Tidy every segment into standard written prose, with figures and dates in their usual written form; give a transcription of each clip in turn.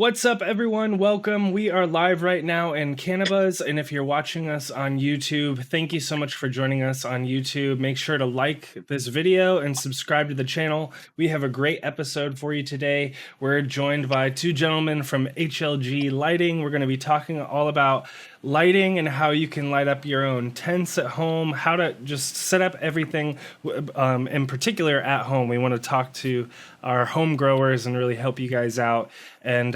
What's up, everyone? Welcome. We are live right now in Cannabis, and if you're watching us on YouTube, thank you so much for joining us on YouTube. Make sure to like this video and subscribe to the channel. We have a great episode for you today. We're joined by two gentlemen from HLG Lighting. We're going to be talking all about lighting and how you can light up your own tents at home, how to just set up everything, in particular at home. We want to talk to our home growers and really help you guys out and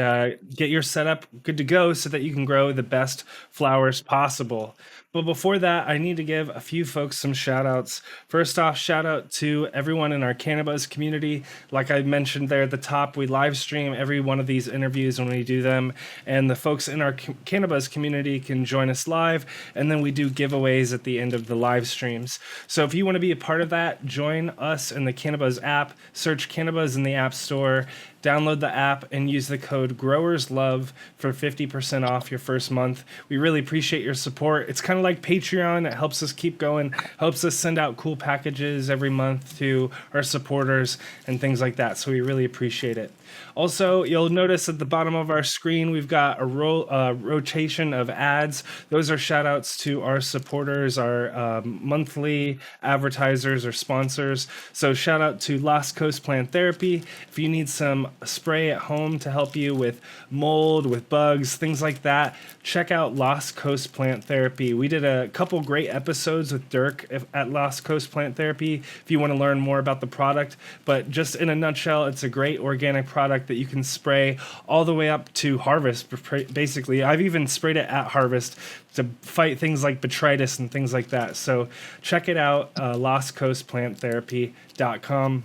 get your setup good to go so that you can grow the best flowers possible. But before that, I need to give a few folks some shout outs. First off, shout out to everyone in our cannabis community. Like I mentioned there at the top, we live stream every one of these interviews when we do them. And the folks in our cannabis community can join us live. And then we do giveaways at the end of the live streams. So if you want to be a part of that, join us in the Cannabis app. Search Cannabis in the App Store. Download the app and use the code GROWERSLOVE for 50% off your first month. We really appreciate your support. It's kind of like Patreon. It helps us keep going, helps us send out cool packages every month to our supporters and things like that. So we really appreciate it. Also, you'll notice at the bottom of our screen, we've got a rotation of ads. Those are shout outs to our supporters, our monthly advertisers or sponsors. So shout out to Lost Coast Plant Therapy. If you need some spray at home to help you with mold, with bugs, things like that, check out Lost Coast Plant Therapy. We did a couple great episodes with Dirk at Lost Coast Plant Therapy if you want to learn more about the product. But just in a nutshell, it's a great organic product that you can spray all the way up to harvest. Basically, I've even sprayed it at harvest to fight things like botrytis and things like that. So check it out, lostcoastplanttherapy.com.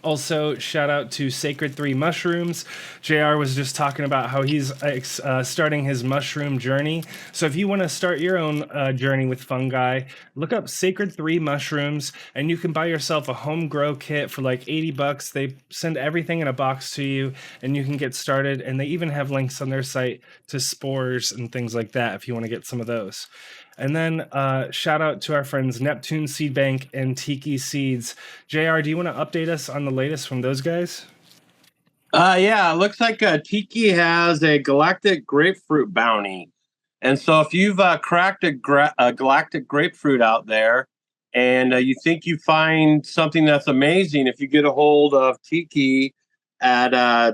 Also, shout out to SacredThreeMushrooms. JR was just talking about how he's starting his mushroom journey. So if you want to start your own journey with fungi, look up SacredThreeMushrooms and you can buy yourself a home grow kit for like $80. They send everything in a box to you and you can get started. And they even have links on their site to spores and things like that if you want to get some of those. And then shout out to our friends NeptuneSeedbank and TikiSeeds. JR, do you want to update us on the latest from those guys? Yeah, it looks like Tiki has a galactic grapefruit bounty. And so if you've cracked a galactic grapefruit out there and you think you find something that's amazing, if you get a hold of Tiki at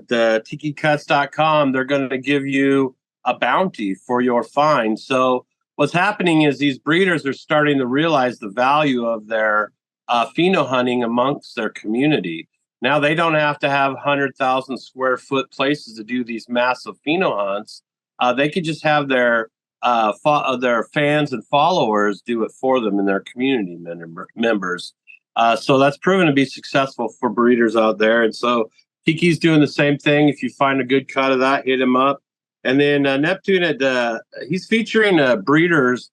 the TikiCuts.com, they're going to give you a bounty for your find. So what's happening is these breeders are starting to realize the value of their pheno hunting amongst their community. Now they don't have to have 100,000 square foot places to do these massive pheno hunts. They could just have their fans and followers do it for them and their community members. So that's proven to be successful for breeders out there. And so Tiki's doing the same thing. If you find a good cut of that, hit him up. And then Neptune, he's featuring breeders.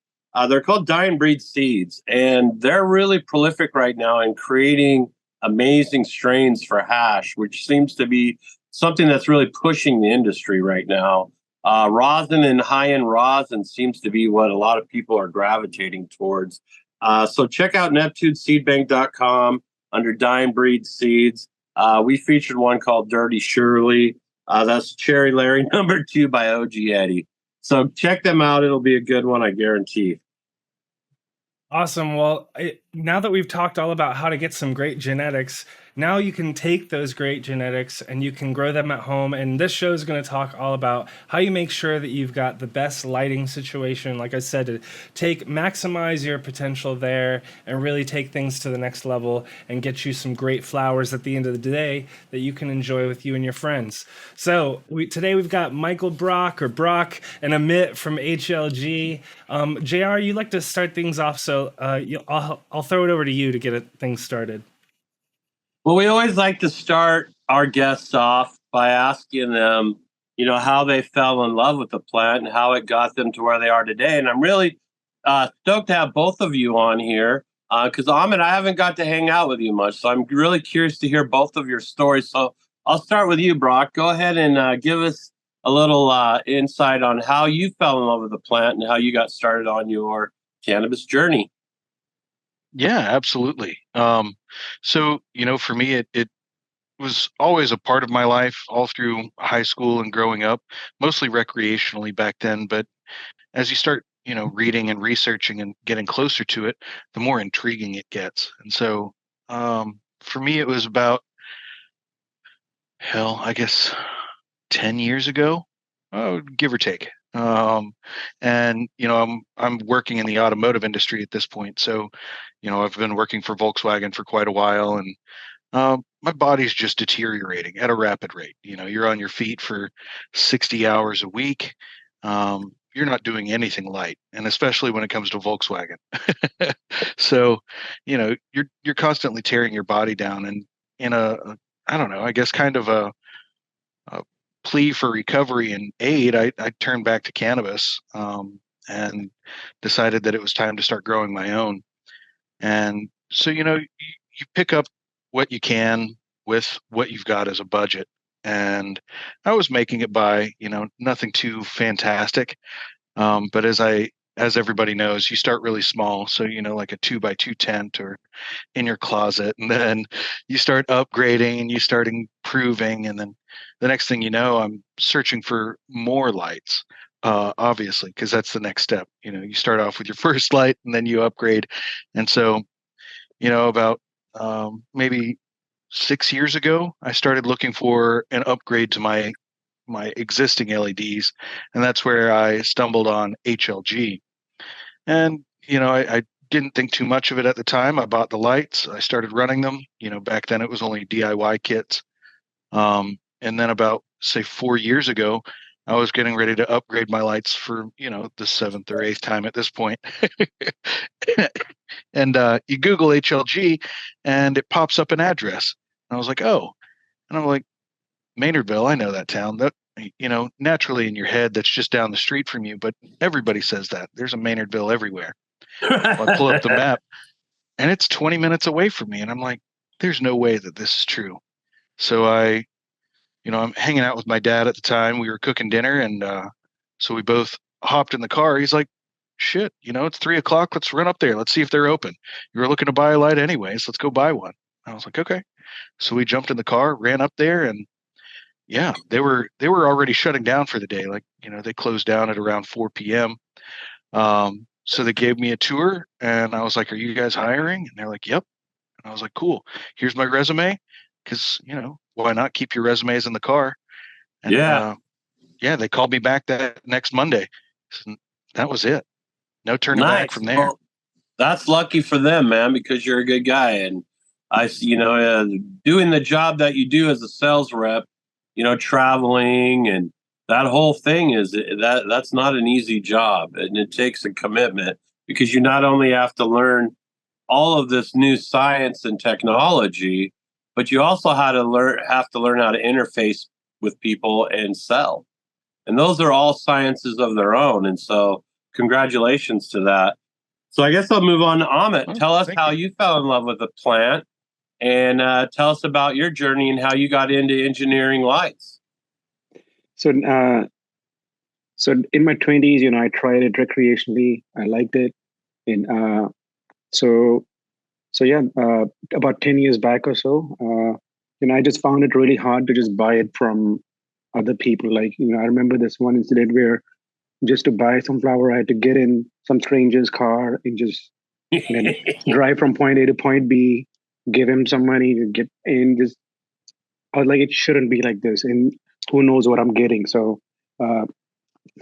They're called Dying Breed Seeds, and they're really prolific right now in creating amazing strains for hash, which seems to be something that's really pushing the industry right now. Rosin and high-end rosin seems to be what a lot of people are gravitating towards. So check out NeptuneSeedbank.com under Dying Breed Seeds. We featured one called Dirty Shirley. That's Cherry Larry #2 by OG Eddie. So check them out. It'll be a good one, I guarantee. Awesome. Well, now that we've talked all about how to get some great genetics, now you can take those great genetics and you can grow them at home. And this show is going to talk all about how you make sure that you've got the best lighting situation, like I said, to maximize your potential there and really take things to the next level and get you some great flowers at the end of the day that you can enjoy with you and your friends. So today we've got Michael Brock and Amit from HLG. JR, you like to start things off, so I'll throw it over to you to get things started. Well, we always like to start our guests off by asking them, how they fell in love with the plant and how it got them to where they are today. And I'm really stoked to have both of you on here because Amit, I haven't got to hang out with you much. So I'm really curious to hear both of your stories. So I'll start with you, Brock. Go ahead and give us a little insight on how you fell in love with the plant and how you got started on your cannabis journey. Yeah, absolutely. So, for me, it was always a part of my life all through high school and growing up, mostly recreationally back then. But as you start, reading and researching and getting closer to it, the more intriguing it gets. And so, for me, it was about, hell, I guess 10 years ago, give or take. And I'm working in the automotive industry at this point. So, I've been working for Volkswagen for quite a while, and my body's just deteriorating at a rapid rate. You're on your feet for 60 hours a week. You're not doing anything light, and especially when it comes to Volkswagen. So, you're constantly tearing your body down, and in I don't know, I guess kind of a plea for recovery and aid, I turned back to cannabis, and decided that it was time to start growing my own. And so, you pick up what you can with what you've got as a budget. And I was making it by, nothing too fantastic. But as everybody knows, you start really small. So, like a 2x2 tent or in your closet, and then you start upgrading and you start improving. And then the next thing you know, I'm searching for more lights, obviously, because that's the next step. You start off with your first light and then you upgrade. And so, about maybe 6 years ago, I started looking for an upgrade to my existing LEDs, and that's where I stumbled on HLG. And I didn't think too much of it at the time. I bought the lights, I started running them. Back then it was only DIY kits. And then about say 4 years ago, I was getting ready to upgrade my lights for the seventh or eighth time at this point. And you Google HLG, and it pops up an address. And I was like, oh, and I'm like, Maynardville, I know that town. That naturally in your head, that's just down the street from you, but everybody says that. There's a Maynardville everywhere. Well, I pull up the map, and it's 20 minutes away from me, and I'm like, there's no way that this is true. So I'm hanging out with my dad at the time. We were cooking dinner, and so we both hopped in the car. He's like, shit, it's 3:00. Let's run up there. Let's see if they're open. You were looking to buy a light anyways. Let's go buy one. I was like, okay. So we jumped in the car, ran up there, and yeah, they were already shutting down for the day. Like, they closed down at around 4 p.m. So they gave me a tour, and I was like, are you guys hiring? And they're like, yep. And I was like, cool. Here's my resume. Because, why not keep your resumes in the car? And yeah, they called me back that next Monday. So that was it. No turning back from there. Well, that's lucky for them, man, because you're a good guy. And doing the job that you do as a sales rep, traveling and that whole thing that's not an easy job, and it takes a commitment, because you not only have to learn all of this new science and technology, but you also have to learn how to interface with people and sell. And those are all sciences of their own. And so congratulations to that. So I guess I'll move on to Amit. Tell us how you fell in love with the plant, and tell us about your journey and how you got into engineering lights. So, so in my 20s, I tried it recreationally. I liked it. And so yeah, about 10 years back or so, I just found it really hard to just buy it from other people. Like, I remember this one incident where just to buy some flour, I had to get in some stranger's car and just drive from point A to point B, give him some money to get in. I was like, it shouldn't be like this, and who knows what I'm getting. So I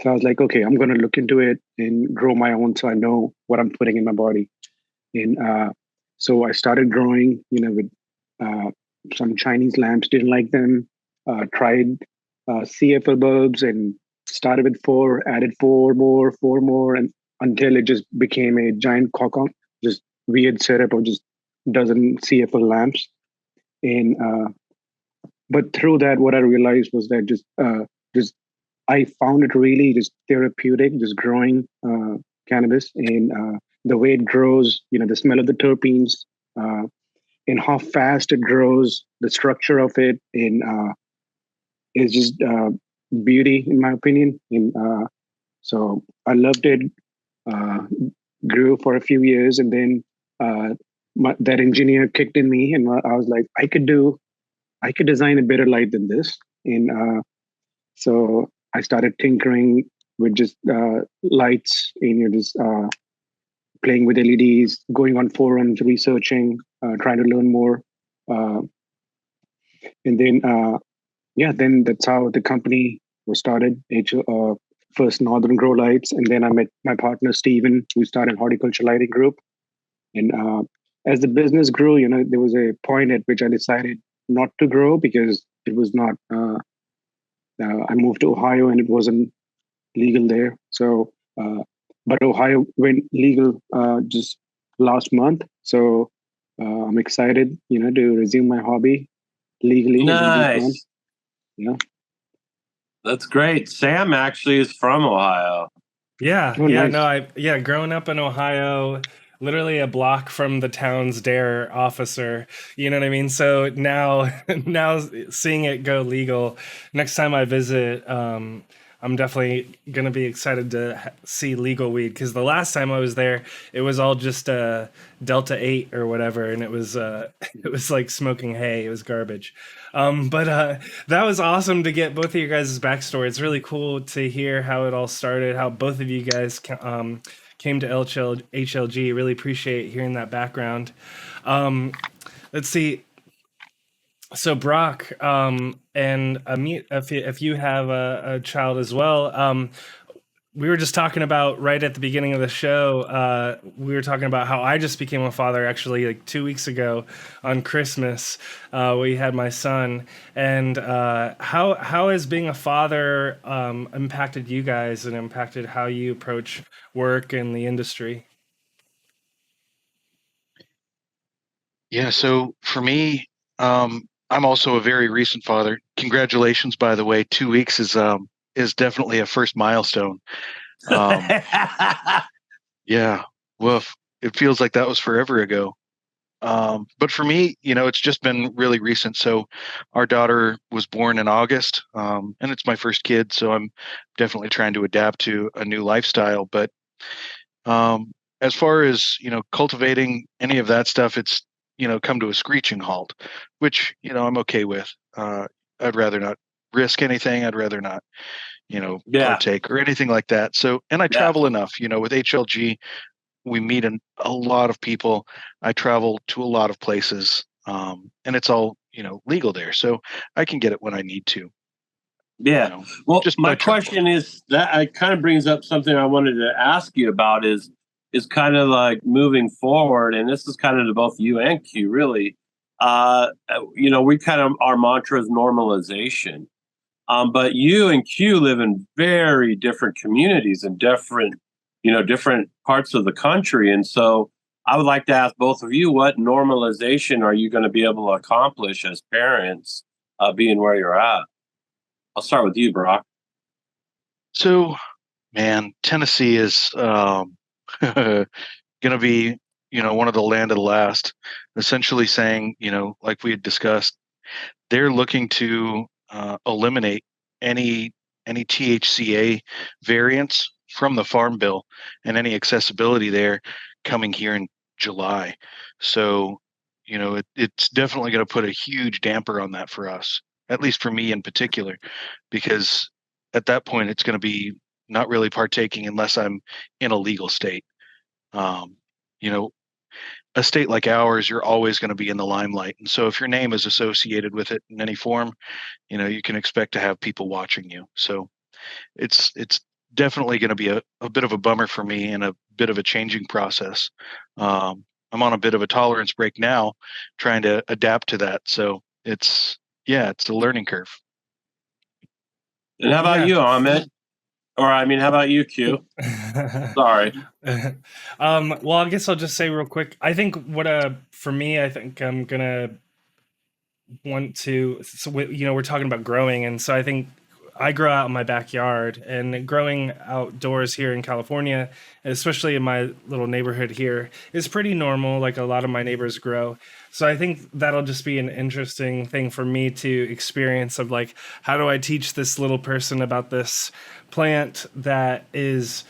was like, okay, I'm going to look into it and grow my own, so I know what I'm putting in my body. And so I started growing, with some Chinese lamps, didn't like them, tried CFL bulbs and started with 4, added 4 more, and until it just became a giant cock-on, just weird setup of just dozen CFL lamps. And but through that, what I realized was that just I found it really just therapeutic, just growing cannabis, and the way it grows, the smell of the terpenes, and how fast it grows, the structure of it, and is just beauty, in my opinion. And so I loved it. Grew for a few years, and then that engineer kicked in me, and I was like, I could do I could design a better light than this. And so I started tinkering with just lights, and just playing with LEDs, going on forums, researching, trying to learn more. And then, then that's how the company was started. First Northern Grow Lights, and then I met my partner Steven, who started Horticulture Lighting Group. And as the business grew, there was a point at which I decided not to grow because it was not. I moved to Ohio, and it wasn't legal there. So, but Ohio went legal just last month. So I'm excited, to resume my hobby legally. Nice. Yeah. That's great. Sam actually is from Ohio. Yeah, Oh, yeah, nice. no, growing up in Ohio, literally a block from the town's dare officer, you know what I mean? So now, now seeing it go legal, next time I visit, I'm definitely gonna be excited to see legal weed because the last time I was there, it was all just Delta 8 or whatever, and it was it was like smoking hay. It was garbage. But that was awesome to get both of you guys' backstory. It's really cool to hear how it all started, how both of you guys came to HLG. Really appreciate hearing that background. Let's see. So Brock, and Amit, if you have a child as well, we were just talking about right at the beginning of the show. We were talking about how I just became a father actually like 2 weeks ago on Christmas. We had my son, and how has being a father impacted you guys and impacted how you approach work and the industry? Yeah, so for me, I'm also a very recent father. Congratulations, by the way. 2 weeks is definitely a first milestone. Um, yeah, woof. It feels like that was forever ago. But for me, it's just been really recent. So our daughter was born in August, and it's my first kid, so I'm definitely trying to adapt to a new lifestyle. But as far as, cultivating any of that stuff, it's, come to a screeching halt, which, I'm okay with. I'd rather not risk anything. I'd rather not, Yeah. partake or anything like that. So, and I travel enough, with HLG, we meet a lot of people. I travel to a lot of places, and it's all, legal there. So I can get it when I need to. Yeah. Well, just my by traveling. question is that it kind of brings up something I wanted to ask you about is kind of like moving forward, and this is kind of to both you and Q really. We kind of our mantra is normalization. But you and Q live in very different communities and different parts of the country. And so I would like to ask both of you, what normalization are you going to be able to accomplish as parents, being where you're at? I'll start with you, Brock. So, man, Tennessee is going to be, one of the land of the last, essentially saying, like we had discussed, they're looking to eliminate any THCA variants from the Farm Bill and any accessibility there coming here in July. So, it's definitely going to put a huge damper on that for us, at least for me in particular, because at that point it's going to be not really partaking unless I'm in a legal state. You know, a state like ours, you're always going to be in the limelight. And so if your name is associated with it in any form, you can expect to have people watching you. So it's definitely going to be a bit of a bummer for me and a bit of a changing process. I'm on a bit of a tolerance break now, trying to adapt to that. So it's a learning curve. And how about you, Ahmed? Or how about you, Q? Sorry. Well, I guess I'll just say real quick. I think for me, I think I'm gonna want to. So we're talking about growing, and so I think I grow out in my backyard, and growing outdoors here in California, especially in my little neighborhood here, is pretty normal. Like a lot of my neighbors grow. So I think that'll just be an interesting thing for me to experience of how do I teach this little person about this plant that is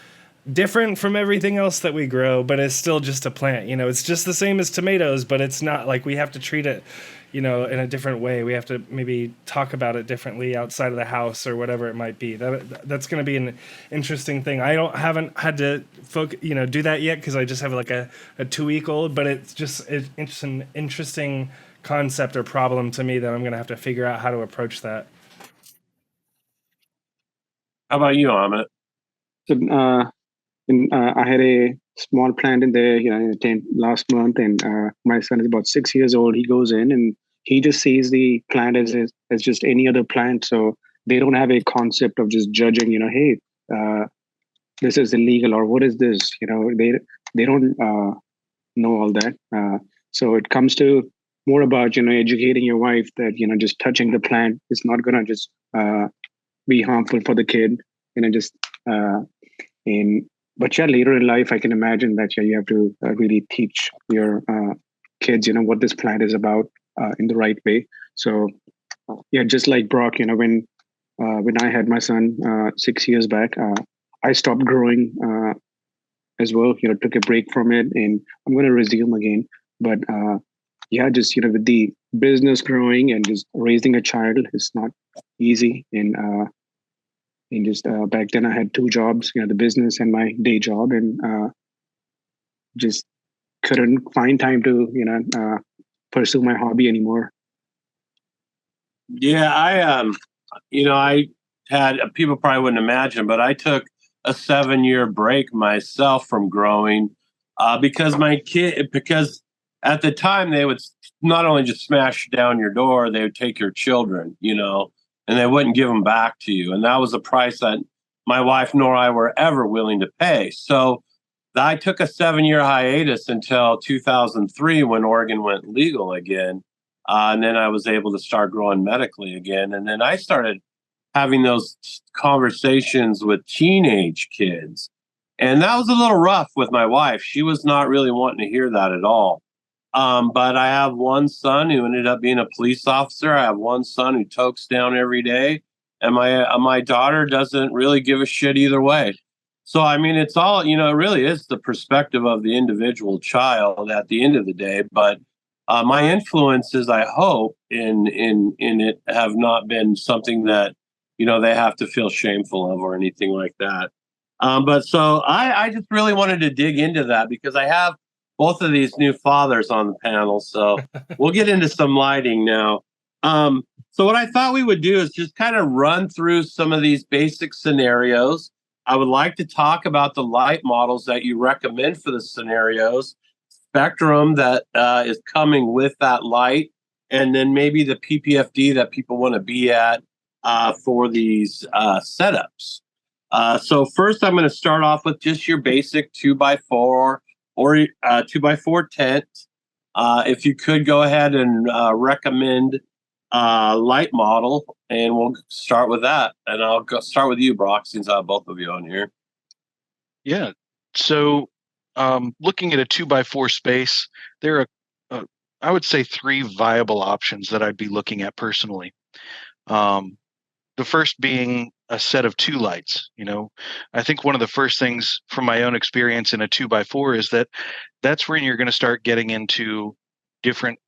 different from everything else that we grow, but it's still just a plant. It's just the same as tomatoes, but it's not like we have to treat it, in a different way. We have to maybe talk about it differently outside of the house or whatever it might be. That's going to be an interesting thing. Haven't had to do that yet because I just have like a 2-week-old, but it's an interesting concept or problem to me that I'm going to have to figure out how to approach that. How about you, Amit? So, I had a small plant in there, it came last month, and my son is about 6 years old. He goes in and he just sees the plant as just any other plant. So they don't have a concept of just judging, hey, this is illegal or what is this? They don't know all that. So it comes to more about educating your wife that just touching the plant is not gonna just be harmful for the kid. But yeah, later in life, I can imagine that you have to really teach your kids, what this plant is about in the right way. So yeah, just like Brock, when I had my son 6 years back, I stopped growing as well. Took a break from it, and I'm going to resume again. But yeah, just with the business growing and just raising a child, it's not easy. And just back then I had 2 jobs, the business and my day job, and just couldn't find time to, pursue my hobby anymore. Yeah, I had, people probably wouldn't imagine, but I took a 7-year break myself from growing because at the time they would not only just smash down your door, they would take your children, and they wouldn't give them back to you. And that was a price that my wife nor I were ever willing to pay. So I took a 7-year hiatus until 2003 when Oregon went legal again. And then I was able to start growing medically again. And then I started having those conversations with teenage kids. And that was a little rough with my wife. She was not really wanting to hear that at all. But I have one son who ended up being a police officer. I have one son who tokes down every day. And my daughter doesn't really give a shit either way. So, I mean, it's all, it really is the perspective of the individual child at the end of the day. But my influences, I hope, in it have not been something that, they have to feel shameful of or anything like that. But so I just really wanted to dig into that because I have both of these new fathers on the panel. So we'll get into some lighting now. So what I thought we would do is just kind of run through some of these basic scenarios. I would like to talk about the light models that you recommend for the scenarios, spectrum that is coming with that light, and then maybe the PPFD that people want to be at for these setups. So first, I'm going to start off with just your basic 2x4 or 2x4 tent. If you could go ahead and recommend light model, and we'll start with that. And I'll start with you, Brock, since I have both of you on here. Yeah. So looking at a 2x4 space, there are, I would say, 3 viable options that I'd be looking at personally. The first being a set of 2 lights. I think one of the first things from my own experience in a 2x4 is that's when you're going to start getting into different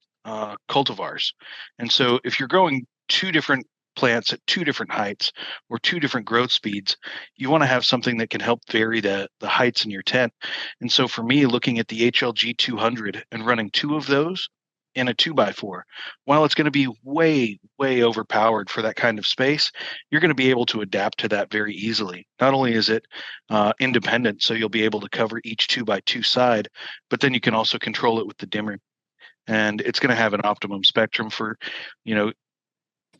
cultivars. And so if you're growing 2 different plants at 2 different heights or 2 different growth speeds, you want to have something that can help vary the heights in your tent. And so for me, looking at the HLG 200 and running 2 of those in a 2x4, while it's going to be way, way overpowered for that kind of space, you're going to be able to adapt to that very easily. Not only is it independent, so you'll be able to cover each 2x2 side, but then you can also control it with the dimmer. And it's going to have an optimum spectrum for,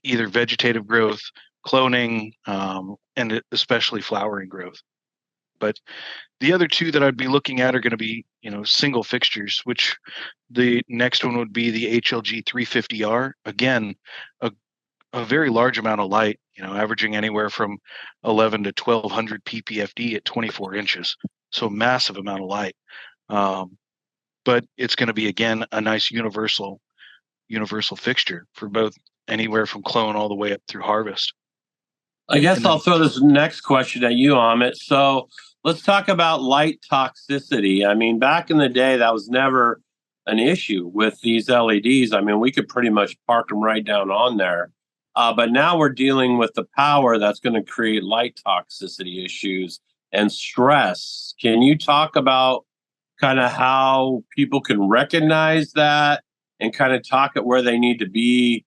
either vegetative growth, cloning, and especially flowering growth. But the other 2 that I'd be looking at are going to be, single fixtures, which the next one would be the HLG 350R. Again, a very large amount of light, averaging anywhere from 11 to 1200 ppfd at 24 inches. So a massive amount of light. But it's going to be, again, a nice universal fixture for both anywhere from clone all the way up through harvest. I guess I'll throw this next question at you, Amit. So let's talk about light toxicity. I mean, back in the day, that was never an issue with these LEDs. I mean, we could pretty much park them right down on there. But now we're dealing with the power that's going to create light toxicity issues and stress. Can you talk about kind of how people can recognize that and kind of talk at where they need to be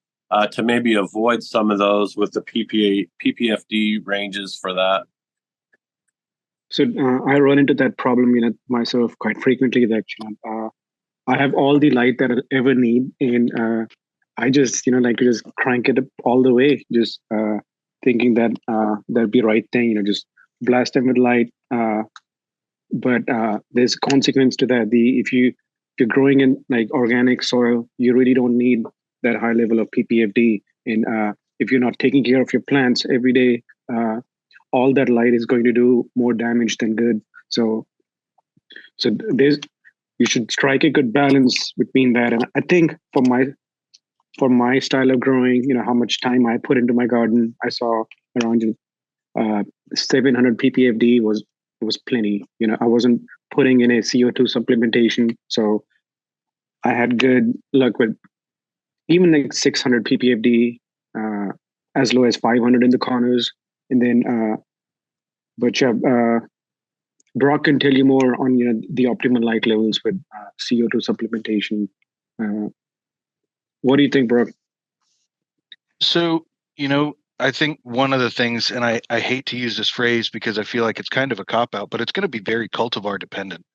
to maybe avoid some of those with the PPFD ranges for that? So I run into that problem, myself quite frequently. That I have all the light that I ever need, and I just like to just crank it up all the way, just thinking that that'd be the right thing. Just blast them with light. But there's a consequence to that. If you're growing in like organic soil, you really don't need that high level of PPFD. And if you're not taking care of your plants every day, all that light is going to do more damage than good. So you should strike a good balance between that. And I think for my style of growing, how much time I put into my garden, I saw around 700 ppfd was plenty. I wasn't putting in a CO2 supplementation, so I had good luck with even like 600 ppfd, as low as 500 in the corners. And then but yeah, Brock can tell you more on the optimal light levels with CO2 supplementation. What do you think, Brock? So, I think one of the things, and I hate to use this phrase because I feel like it's kind of a cop-out, but it's going to be very cultivar dependent.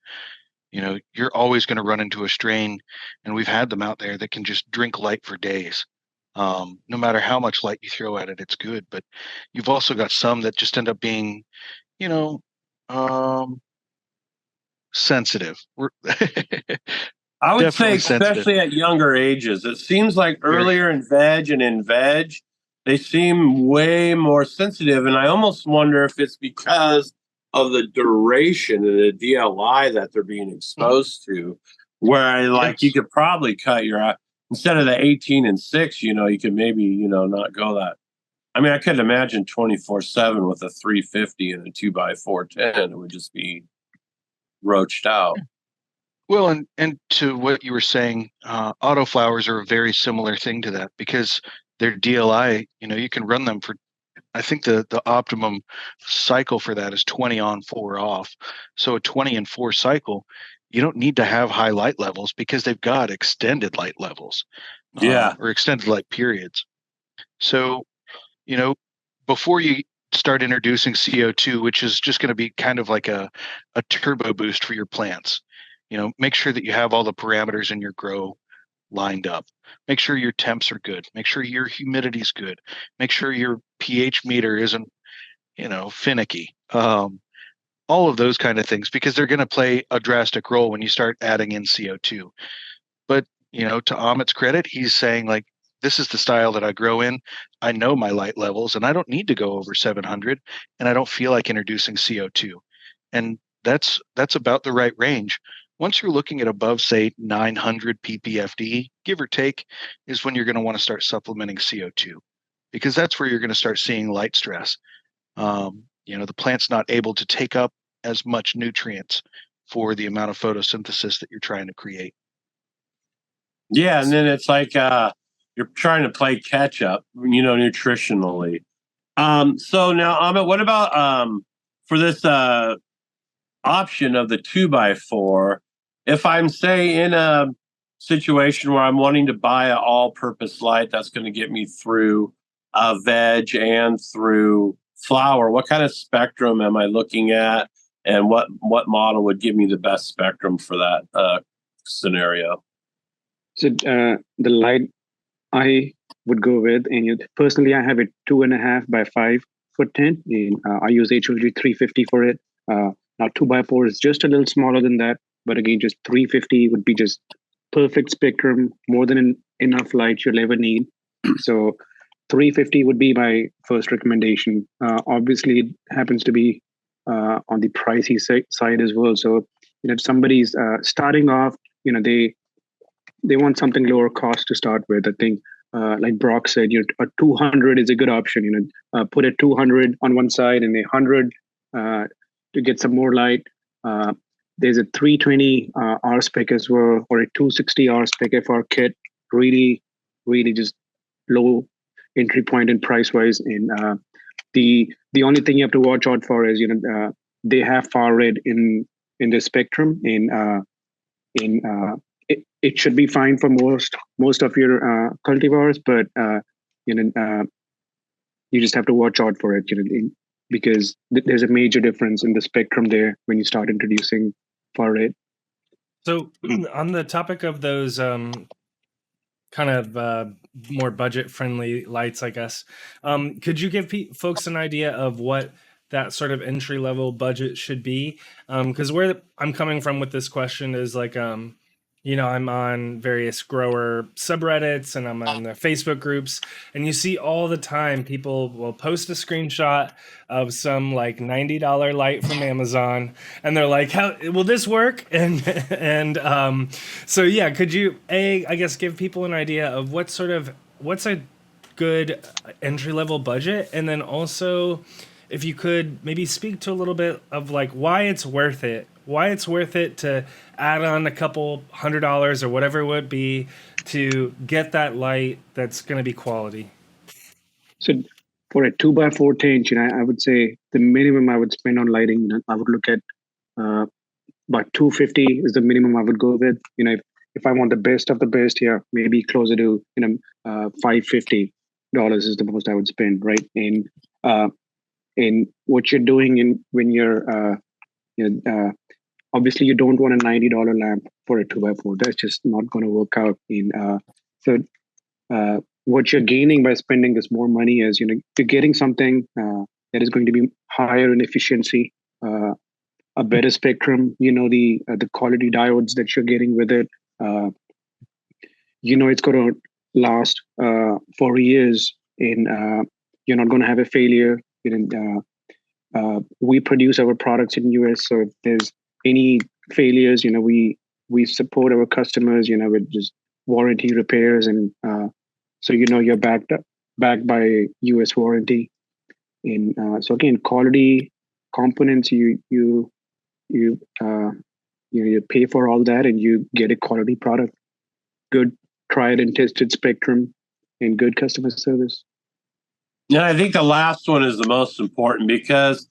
You're always going to run into a strain, and we've had them out there that can just drink light for days. No matter how much light you throw at it, it's good. But you've also got some that just end up being, sensitive. I would say, sensitive. especially at younger ages, it seems like earlier in veg and in veg, they seem way more sensitive. And I almost wonder if it's because of the duration and the DLI that they're being exposed to, where you could probably cut your, instead of the 18 and 6, you could maybe, not go that. I mean, I could imagine 24/7 with a 350 and a 2x410, it would just be roached out. Well, and to what you were saying, autoflowers are a very similar thing to that because their DLI, you can run them for, I think the optimum cycle for that is 20 on, 4 off. So a 20 and 4 cycle, you don't need to have high light levels because they've got extended light levels, or extended light periods. So, before you start introducing CO2, which is just going to be kind of like a turbo boost for your plants, make sure that you have all the parameters in your grow lined up. Make sure your temps are good. Make sure your humidity is good. Make sure your pH meter isn't, finicky. All of those kind of things, because they're going to play a drastic role when you start adding in CO2. But, to Amit's credit, he's saying like, this is the style that I grow in. I know my light levels and I don't need to go over 700 and I don't feel like introducing CO2. And that's about the right range. Once you're looking at above, say, 900 ppfd, give or take, is when you're going to want to start supplementing CO2, because that's where you're going to start seeing light stress. The plant's not able to take up as much nutrients for the amount of photosynthesis that you're trying to create. Yeah, and then it's like you're trying to play catch up, nutritionally. So now, Amit, what about for this option of the 2x4? If I'm, say, in a situation where I'm wanting to buy an all-purpose light that's going to get me through veg and through flower, what kind of spectrum am I looking at, and what model would give me the best spectrum for that scenario? So the light I would go with, and personally, I have it 2.5 by 5 foot 10, and I use HLG 350 for it. Now 2x4 is just a little smaller than that, but again, just 350 would be just perfect spectrum, more than enough light you'll ever need. So 350 would be my first recommendation. Obviously, it happens to be on the pricey side as well. So if somebody's starting off, they want something lower cost to start with. I think, like Brock said, a 200 is a good option. Put a 200 on one side and a 100 to get some more light. There's a 320 R spec as well, or a 260 R spec FR kit. Really, really just low entry point and price wise. And the only thing you have to watch out for is they have far red in the spectrum, and it should be fine for most of your cultivars, but you just have to watch out for it, because there's a major difference in the spectrum there when you start introducing far red. So on the topic of those kind of more budget-friendly lights, I guess, could you give folks an idea of what that sort of entry-level budget should be? Because where I'm coming from with this question is like, I'm on various grower subreddits and I'm on the Facebook groups, and you see all the time people will post a screenshot of some like $90 light from Amazon, and they're like, "How will this work?" And so yeah, could you I guess give people an idea of what's a good entry level budget, and then also if you could maybe speak to a little bit of like why it's worth it to add on a couple $100 or whatever it would be to get that light that's going to be quality. So for a 2x4 tank, I would say the minimum I would spend on lighting, I would look at about $250 is the minimum I would go with. If I want the best of the best here, maybe closer to $550 is the most I would spend, right? And what you're doing when you're obviously you don't want a $90 lamp for a 2x4. That's just not going to work out. So what you're gaining by spending this more money is you're getting something that is going to be higher in efficiency, a better spectrum. The quality diodes that you're getting with it. It's going to last for years, and you're not going to have a failure. We produce our products in US, so if there's any failures, we support our customers, with just warranty repairs, and so you're backed by US warranty. And so again, quality components, you pay for all that, and you get a quality product, good tried and tested spectrum, and good customer service. Yeah, I think the last one is the most important, because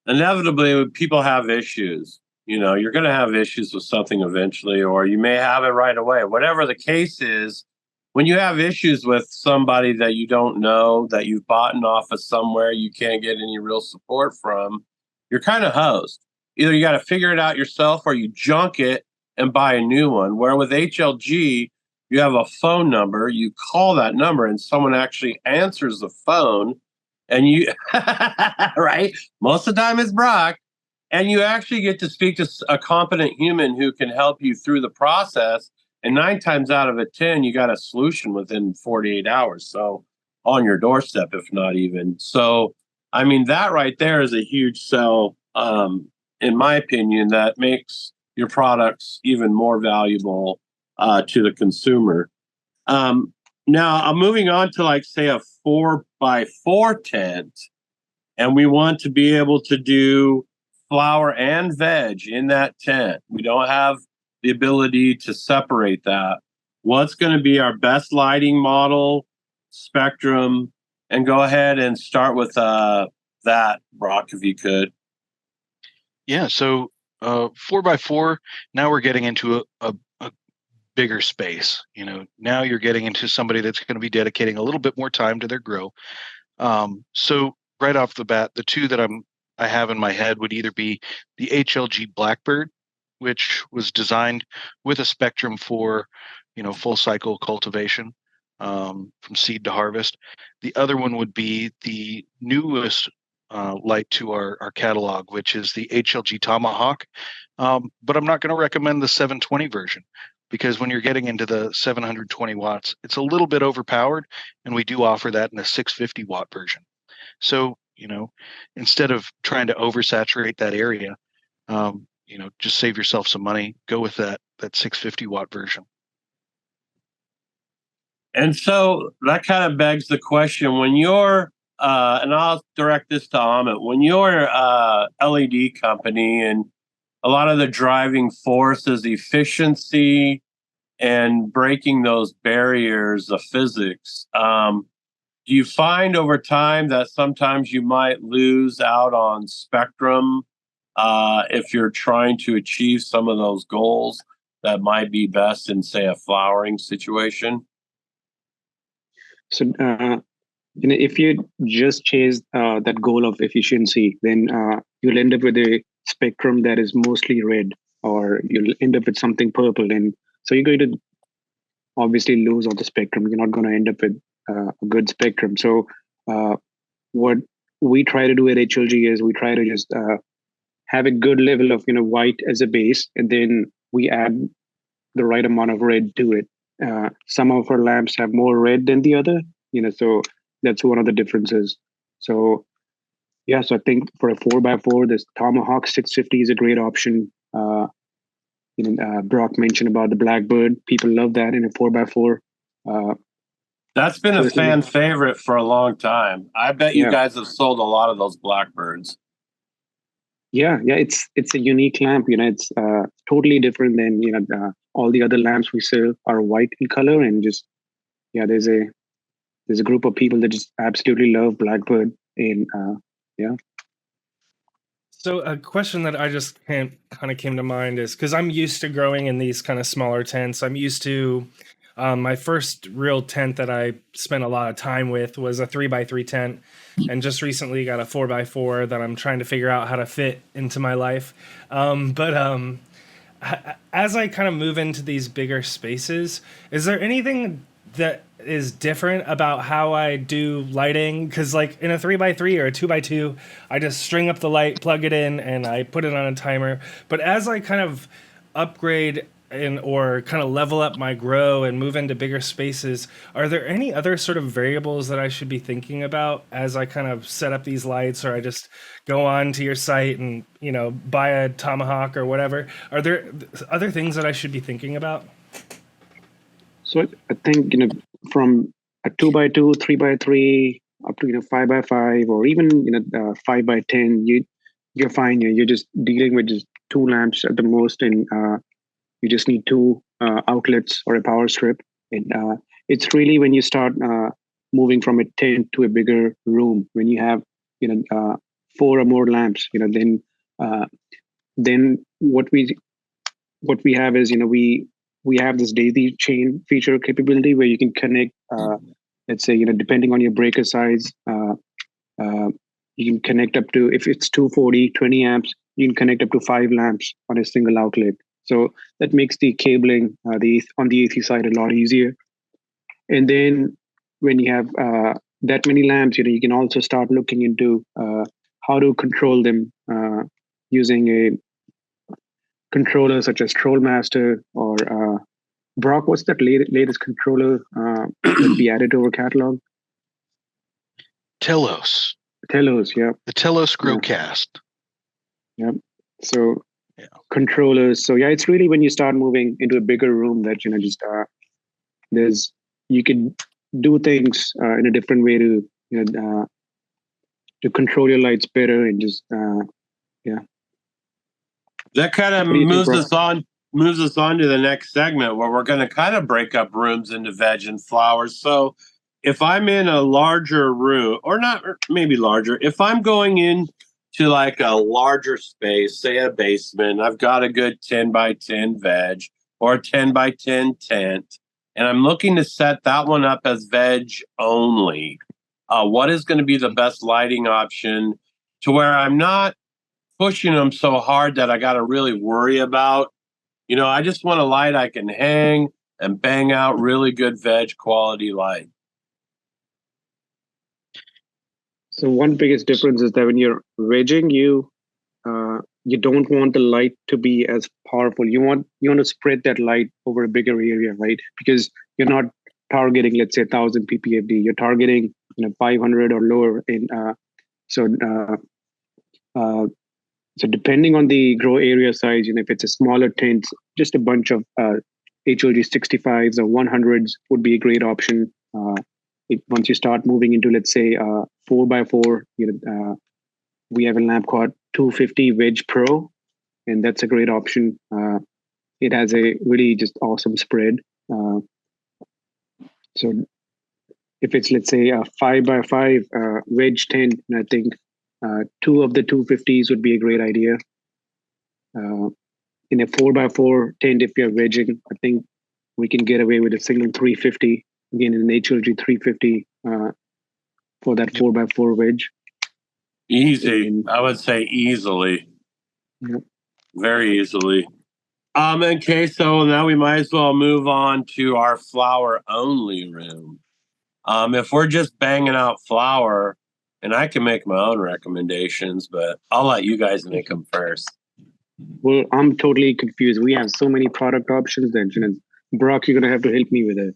inevitably people have issues. You're going to have issues with something eventually, or you may have it right away. Whatever the case is, when you have issues with somebody that you don't know, that you've bought off of somewhere you can't get any real support from, you're kind of hosed. Either you got to figure it out yourself, or you junk it and buy a new one. Where with HLG, you have a phone number, you call that number, and someone actually answers the phone, and you, right? Most of the time it's Brock, and you actually get to speak to a competent human who can help you through the process. And 9 times out of 10, you got a solution within 48 hours. So on your doorstep, if not even. So, I mean, that right there is a huge sell, in my opinion, that makes your products even more valuable to the consumer. Now I'm moving on to like say a 4x4 tent, and we want to be able to do flower and veg in that tent. We don't have the ability to separate that. What's going to be our best lighting model, spectrum, and go ahead and start with that, Brock, if you could. Yeah, so 4x4, now we're getting into a bigger space. Now you're getting into somebody that's going to be dedicating a little bit more time to their grow. So right off the bat, the two that I have in my head would either be the HLG Blackbird, which was designed with a spectrum for full cycle cultivation, from seed to harvest. The other one would be the newest light to our catalog, which is the HLG Tomahawk. But I'm not going to recommend the 720 version, because when you're getting into the 720 watts, it's a little bit overpowered, and we do offer that in a 650 watt version. So, instead of trying to oversaturate that area, just save yourself some money, go with that 650 watt version. And so that kind of begs the question, when you're and I'll direct this to Amit. When you're a LED company and a lot of the driving force is efficiency and breaking those barriers of physics, do you find over time that sometimes you might lose out on spectrum if you're trying to achieve some of those goals that might be best in, say, a flowering situation? So, if you just chase that goal of efficiency, then you'll end up with a spectrum that is mostly red, or you'll end up with something purple. And so you're going to obviously lose on the spectrum. You're not going to end up with a good spectrum. So what we try to do at HLG is we try to just have a good level of white as a base, and then we add the right amount of red to it. Some of our lamps have more red than the other, so that's one of the differences. So yeah, so I think for a 4x4, this Tomahawk 650 is a great option. Brock mentioned about the Blackbird. People love that in a 4x4. That's been a fan favorite for a long time. I bet you guys have sold a lot of those Blackbirds. Yeah, it's a unique lamp. It's totally different than all the other lamps we sell are white in color, and just there's a group of people that just absolutely love Blackbird, and So a question that I just kind of came to mind is, because I'm used to growing in these kind of smaller tents. I'm used to my first real tent that I spent a lot of time with was a 3x3 tent, and just recently got a 4x4 that I'm trying to figure out how to fit into my life. But as I kind of move into these bigger spaces, is there anything that is different about how I do lighting? Because like in a 3x3 or a 2x2, I just string up the light, plug it in, and I put it on a timer. But as I kind of upgrade or kind of level up my grow and move into bigger spaces, are there any other sort of variables that I should be thinking about as I kind of set up these lights, or I just go on to your site and buy a Tomahawk or whatever? Are there other things that I should be thinking about? So I think from a 2x2, 3x3 up to 5x5, or even 5x10, you're fine. You're just dealing with just two lamps at the most, and you just need two outlets or a power strip. And it's really when you start moving from a tent to a bigger room, when you have 4 or more lamps, then what we have is we have this daisy chain feature capability where you can connect, let's say, depending on your breaker size, you can connect up to, if it's 240, 20 amps, you can connect up to 5 lamps on a single outlet. So that makes the cabling on the AC side a lot easier. And then when you have that many lamps, you can also start looking into how to control them using a controller such as Trollmaster or Brock. What's that latest controller that we added to our catalog? Telos, yeah. The Telos Growcast. Yeah. So controllers. So it's really when you start moving into a bigger room that just you can do things in a different way to control your lights better, and just That kind of moves us on to the next segment, where we're going to kind of break up rooms into veg and flowers. So if I'm in a larger room, or not, or maybe larger, if I'm going in to like a larger space, say a basement, I've got a good 10x10 veg or a 10x10 tent, and I'm looking to set that one up as veg only, what is going to be the best lighting option to where I'm not pushing them so hard that I got to really worry about, I just want a light I can hang and bang out really good veg quality light? So one biggest difference is that when you're vegging, you don't want the light to be as powerful. You want to spread that light over a bigger area, right? Because you're not targeting, let's say, 1,000 ppfd. You're targeting 500 or lower. So depending on the grow area size, if it's a smaller tent, just a bunch of HLG 65s or 100s would be a great option. once you start moving into, let's say, 4x4, we have a lamp called 250 Veg Pro, and that's a great option. It has a really just awesome spread. So if it's, let's say, a 5x5 Veg tent, I think 2 of the 250s would be a great idea. In a 4x4 tent, if you're vegging, I think we can get away with a single 350. Again, an HLG 350 for that 4x4 veg. Easy. And, I would say easily. Yep. Very easily. Okay, so now we might as well move on to our flower only room. If we're just banging out flower, and I can make my own recommendations, but I'll let you guys make them first. Well, I'm totally confused. We have so many product options that, Brock, you're going to have to help me with it.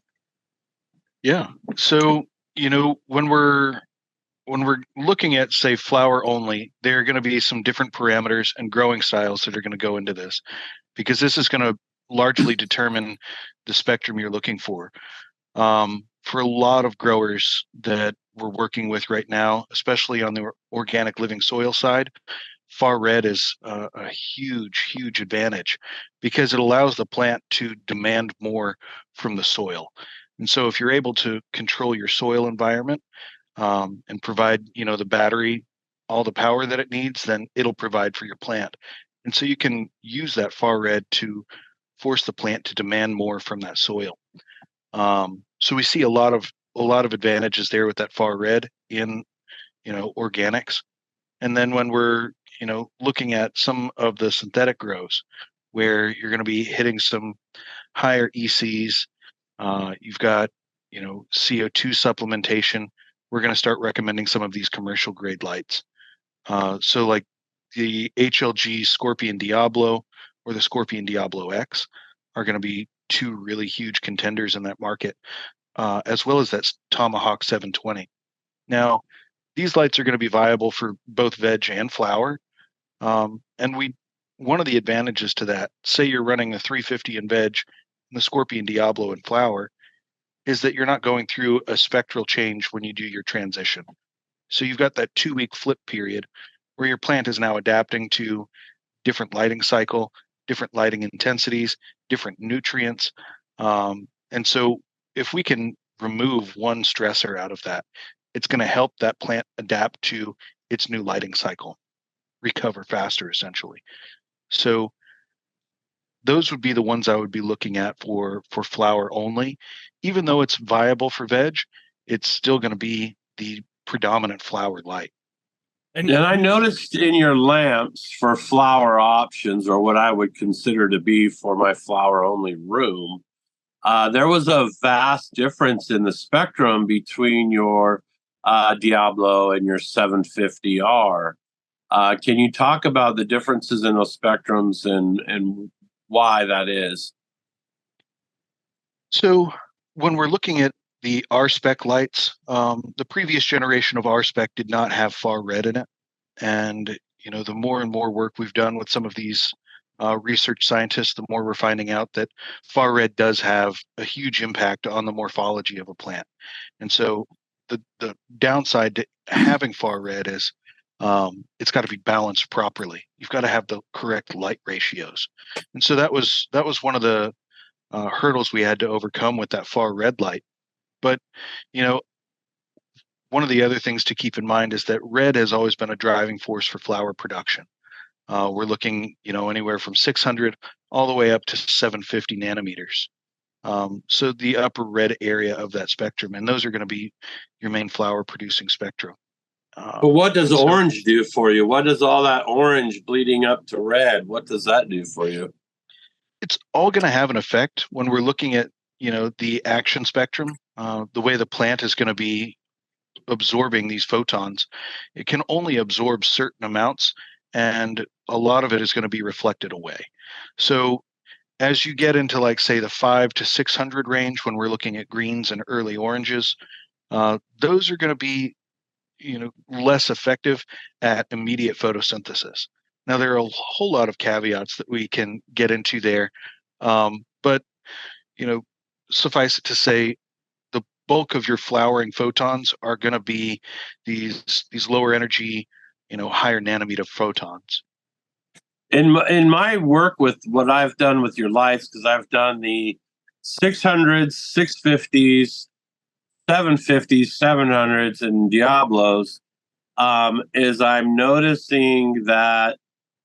Yeah. So, when we're looking at, say, flower only, there are going to be some different parameters and growing styles that are going to go into this, because this is going to largely determine the spectrum you're looking for. For a lot of growers that we're working with right now, especially on the organic living soil side, far red is a huge, huge advantage, because it allows the plant to demand more from the soil. And so if you're able to control your soil environment and provide, the battery all the power that it needs, then it'll provide for your plant. And so you can use that far red to force the plant to demand more from that soil. So we see a lot of advantages there with that far red in, organics. And then when we're, looking at some of the synthetic grows, where you're going to be hitting some higher ECs, you've got, CO2 supplementation. We're going to start recommending some of these commercial grade lights. So like the HLG Scorpion Diablo or the Scorpion Diablo X are going to be 2 really huge contenders in that market, as well as that Tomahawk 720. Now, these lights are going to be viable for both veg and flower. And one of the advantages to that, say you're running the 350 in veg and the Scorpion Diablo in flower, is that you're not going through a spectral change when you do your transition. So you've got that 2-week flip period where your plant is now adapting to different lighting cycle, different lighting intensities, different nutrients. And so if we can remove one stressor out of that, it's going to help that plant adapt to its new lighting cycle, recover faster, essentially. So those would be the ones I would be looking at for flower only. Even though it's viable for veg, it's still going to be the predominant flower light. And I noticed in your lamps for flower options, or what I would consider to be for my flower only room, there was a vast difference in the spectrum between your Diablo and your 750R. Can you talk about the differences in those spectrums and why that is? So when we're looking at the R-Spec lights, the previous generation of R-Spec did not have far red in it. And, the more and more work we've done with some of these research scientists, the more we're finding out that far red does have a huge impact on the morphology of a plant. And so the downside to having far red is it's got to be balanced properly. You've got to have the correct light ratios. And so that was one of the hurdles we had to overcome with that far red light. But, one of the other things to keep in mind is that red has always been a driving force for flower production. We're looking, anywhere from 600 all the way up to 750 nanometers. So the upper red area of that spectrum, and those are going to be your main flower producing spectrum. But what does orange do for you? What does all that orange bleeding up to red, what does that do for you? It's all going to have an effect when we're looking at, the action spectrum, the way the plant is going to be absorbing these photons. It can only absorb certain amounts, and a lot of it is going to be reflected away. So as you get into, like, say, the 500 to 600 range, when we're looking at greens and early oranges, those are going to be, less effective at immediate photosynthesis. Now, there are a whole lot of caveats that we can get into there, but suffice it to say, bulk of your flowering photons are going to be these lower energy, higher nanometer photons. In my work with what I've done with your lights, because I've done the 600s, 650s, 750s, 700s, and Diablos, is I'm noticing that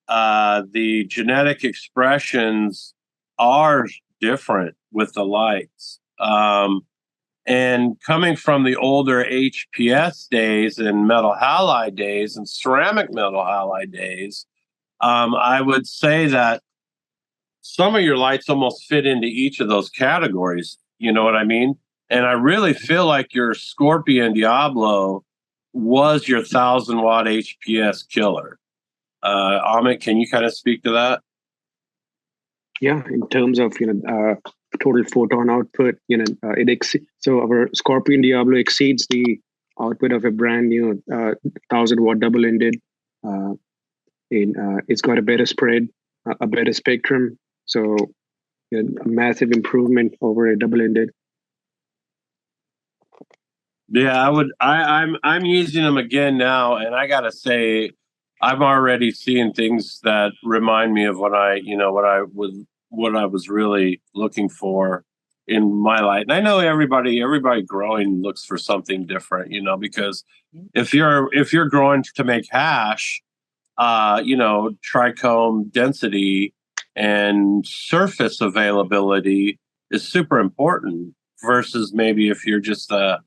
the genetic expressions are different with the lights. And coming from the older HPS days and metal halide days and ceramic metal halide days, I would say that some of your lights almost fit into each of those categories. You know what I mean? And I really feel like your Scorpion Diablo was your 1,000-watt HPS killer. Amit, can you kind of speak to that? Yeah, in terms of total photon output, so our Scorpion Diablo exceeds the output of a brand new 1,000-watt double-ended. It's got a better spread, a better spectrum, so a massive improvement over a double-ended. Yeah, I'm using them again now, and I gotta say, I'm already seeing things that remind me of what I was really looking for in my light. And I know everybody growing looks for something different, because if you're growing to make hash, trichome density and surface availability is super important versus maybe if you're just a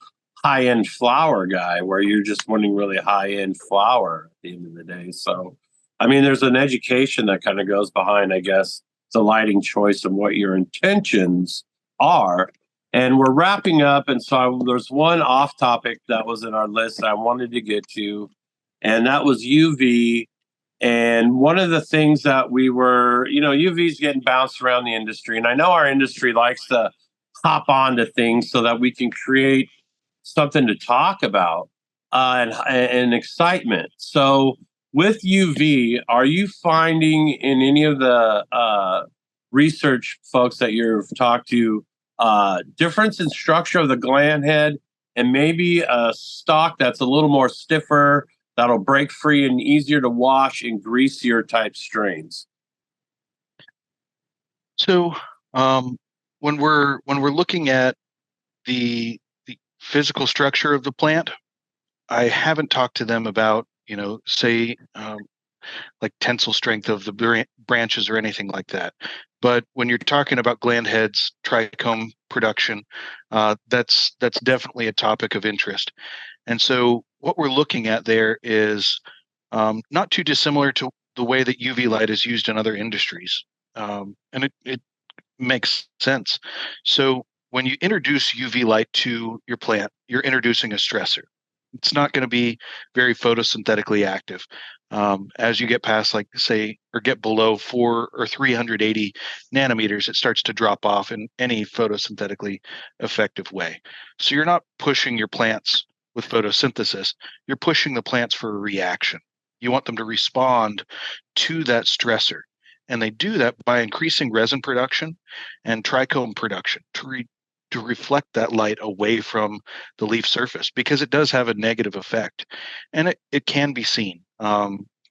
high-end flower guy where you're just wanting really high-end flower at the end of the day. So, I mean, there's an education that kind of goes behind, I guess, the lighting choice and what your intentions are. And we're wrapping up. And so there's one off topic that was in our list that I wanted to get to, and that was UV. And one of the things that we were, UV is getting bounced around the industry. And I know our industry likes to hop onto things so that we can create something to talk about and excitement. So with UV, are you finding in any of the research folks that you've talked to difference in structure of the gland head and maybe a stalk that's a little more stiffer, that'll break free and easier to wash and greasier type strains? So when we're looking at the physical structure of the plant, I haven't talked to them about, say, like tensile strength of the branches or anything like that. But when you're talking about gland heads, trichome production, that's definitely a topic of interest. And so what we're looking at there is not too dissimilar to the way that UV light is used in other industries. And it makes sense. So when you introduce UV light to your plant, you're introducing a stressor. It's not going to be very photosynthetically active. As you get past, like, say, or get below 4 or 380 nanometers, it starts to drop off in any photosynthetically effective way. So you're not pushing your plants with photosynthesis. You're pushing the plants for a reaction. You want them to respond to that stressor. And they do that by increasing resin production and trichome production to reflect that light away from the leaf surface, because it does have a negative effect. And it can be seen.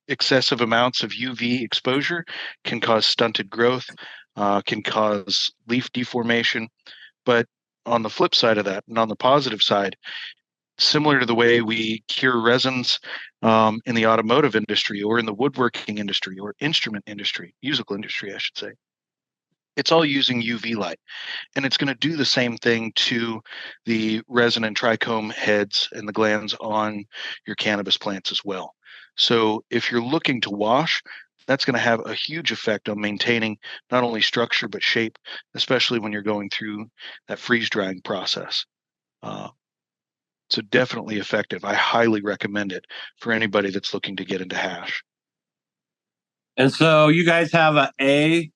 Excessive amounts of UV exposure can cause stunted growth, can cause leaf deformation. But on the flip side of that, and on the positive side, similar to the way we cure resins in the automotive industry or in the woodworking industry or instrument industry, musical industry, I should say, it's all using UV light. And it's going to do the same thing to the resin and trichome heads and the glands on your cannabis plants as well. So if you're looking to wash, that's going to have a huge effect on maintaining not only structure but shape, especially when you're going through that freeze drying process. So definitely effective. I highly recommend it for anybody that's looking to get into hash. And so you guys have a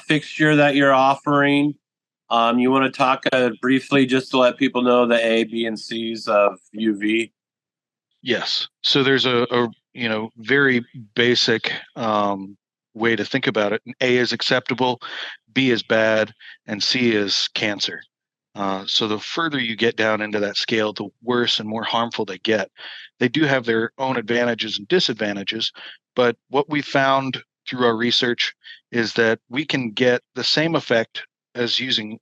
fixture that you're offering. You want to talk briefly just to let people know the A, B, and C's of UV? Yes. So there's a very basic way to think about it. A is acceptable, B is bad, and C is cancer. So the further you get down into that scale, the worse and more harmful they get. They do have their own advantages and disadvantages, but what we found through our research is that we can get the same effect as using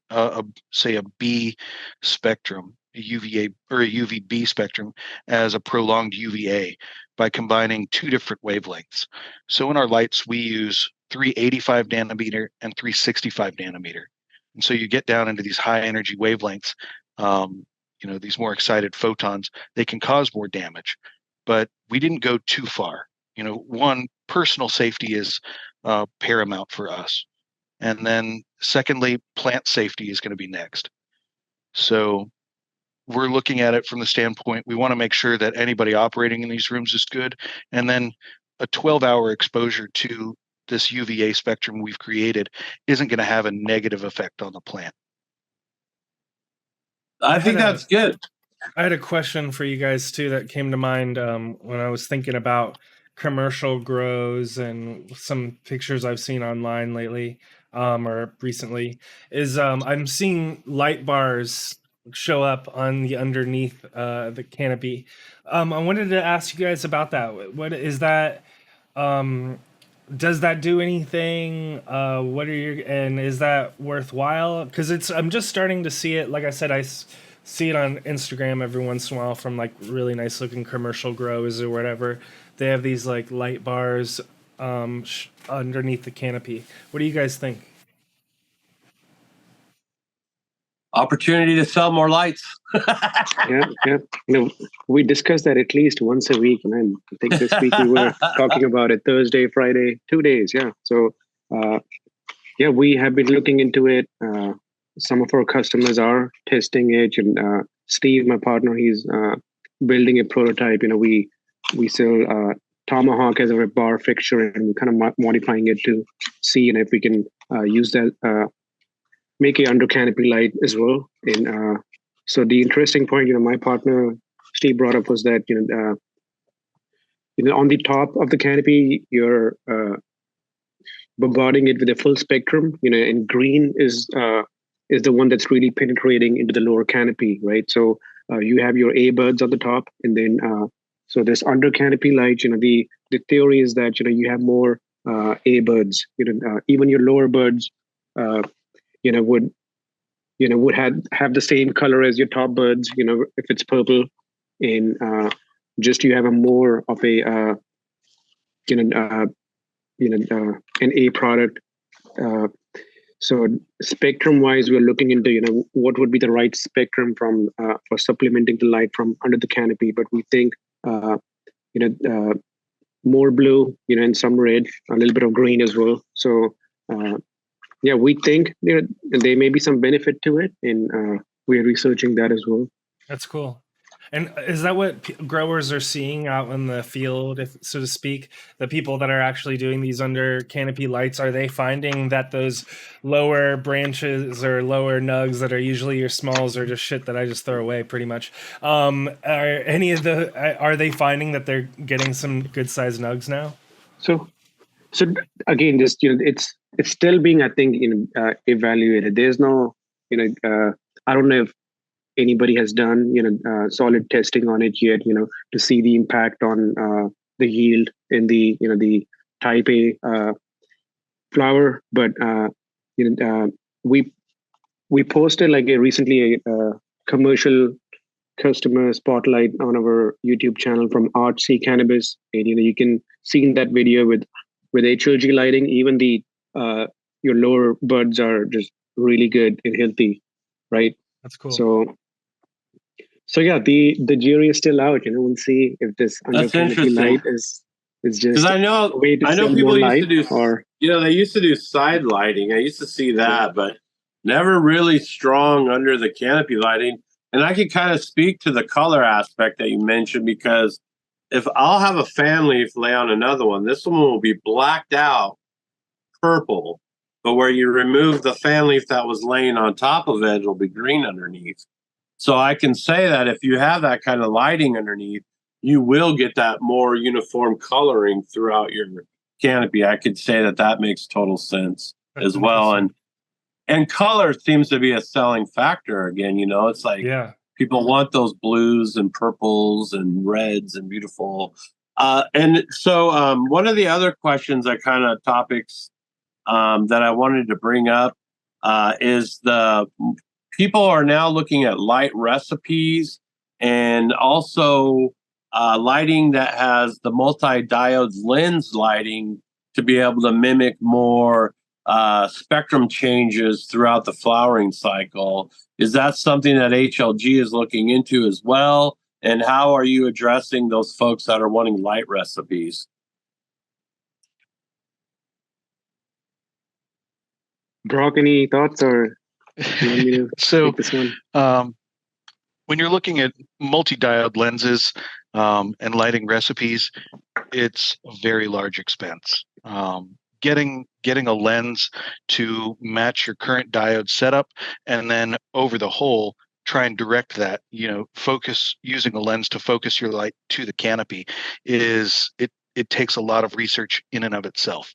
say a B spectrum, a UVA or a UVB spectrum, as a prolonged UVA by combining two different wavelengths. So in our lights, we use 385 nanometer and 365 nanometer. And so you get down into these high energy wavelengths, these more excited photons, they can cause more damage. But we didn't go too far. One, personal safety is paramount for us. And then secondly, plant safety is going to be next. So we're looking at it from the standpoint, we want to make sure that anybody operating in these rooms is good. And then a 12-hour exposure to this UVA spectrum we've created isn't going to have a negative effect on the plant. I think that's good. I had a question for you guys too that came to mind when I was thinking about commercial grows and some pictures I've seen online lately or recently. Is I'm seeing light bars show up on the underneath the canopy. I wanted to ask you guys about that. What is that? Does that do anything? What are your, and is that worthwhile? Because I'm just starting to see it. Like I said, see it on Instagram every once in a while from like really nice looking commercial grows or whatever. They have these like light bars underneath the canopy. What do you guys think? Opportunity to sell more lights. Yeah. We discuss that at least once a week, and I think this week we were talking about it Thursday, Friday, 2 days. Yeah. So, we have been looking into it. Some of our customers are testing it, and Steve, my partner, he's building a prototype. We sell Tomahawk as a bar fixture, and we're kind of modifying it to see if we can use that. Make a under canopy light as well. And so the interesting point, my partner Steve brought up was that on the top of the canopy, you're bombarding it with a full spectrum. And green is the one that's really penetrating into the lower canopy, right? So you have your A buds on the top, and then so this under canopy light. The theory is that you have more A buds. Even your lower buds. Would have the same color as your top buds, if it's purple, and just you have a more of a an A product. So spectrum wise, we're looking into what would be the right spectrum from for supplementing the light from under the canopy. But we think more blue, and some red, a little bit of green as well. So. We think there may be some benefit to it, and we're researching that as well. That's cool. And is that what growers are seeing out in the field, if so to speak? The people that are actually doing these under canopy lights, are they finding that those lower branches or lower nugs that are usually your smalls are just shit that I just throw away pretty much? Are they finding that they're getting some good sized nugs now? So again, just it's still being, I think, evaluated. There's no, I don't know if anybody has done, solid testing on it yet, to see the impact on the yield in the, the type A flower. But, we posted like recently a commercial customer spotlight on our YouTube channel from Artsy Cannabis. And, you can see in that video with HLG lighting, even the your lower buds are just really good and healthy, right? That's cool. So yeah, the jury is still out. We'll see if this under canopy light is just because I know people used to do they used to do side lighting. I used to see that, but never really strong under the canopy lighting. And I can kind of speak to the color aspect that you mentioned, because if I'll have a fan leaf lay on another one, this one will be blacked out purple, but where you remove the fan leaf that was laying on top of it, it'll be green underneath. So I can say that if you have that kind of lighting underneath, you will get that more uniform coloring throughout your canopy. I could say that makes total sense as well. And And color seems to be a selling factor again. You know, it's like people want those blues and purples and reds and beautiful. And so one of the other questions topics that I wanted to bring up is the people are now looking at light recipes and also lighting that has the multi-diode lens lighting to be able to mimic more spectrum changes throughout the flowering cycle. Is that something that HLG is looking into as well? And how are you addressing those folks that are wanting light recipes? Brock, any thoughts, or you want me to take this one? When you're looking at multi-diode lenses and lighting recipes, it's a very large expense. Getting a lens to match your current diode setup, and then over the whole, try and direct that, focus using a lens to focus your light to the canopy it takes a lot of research in and of itself,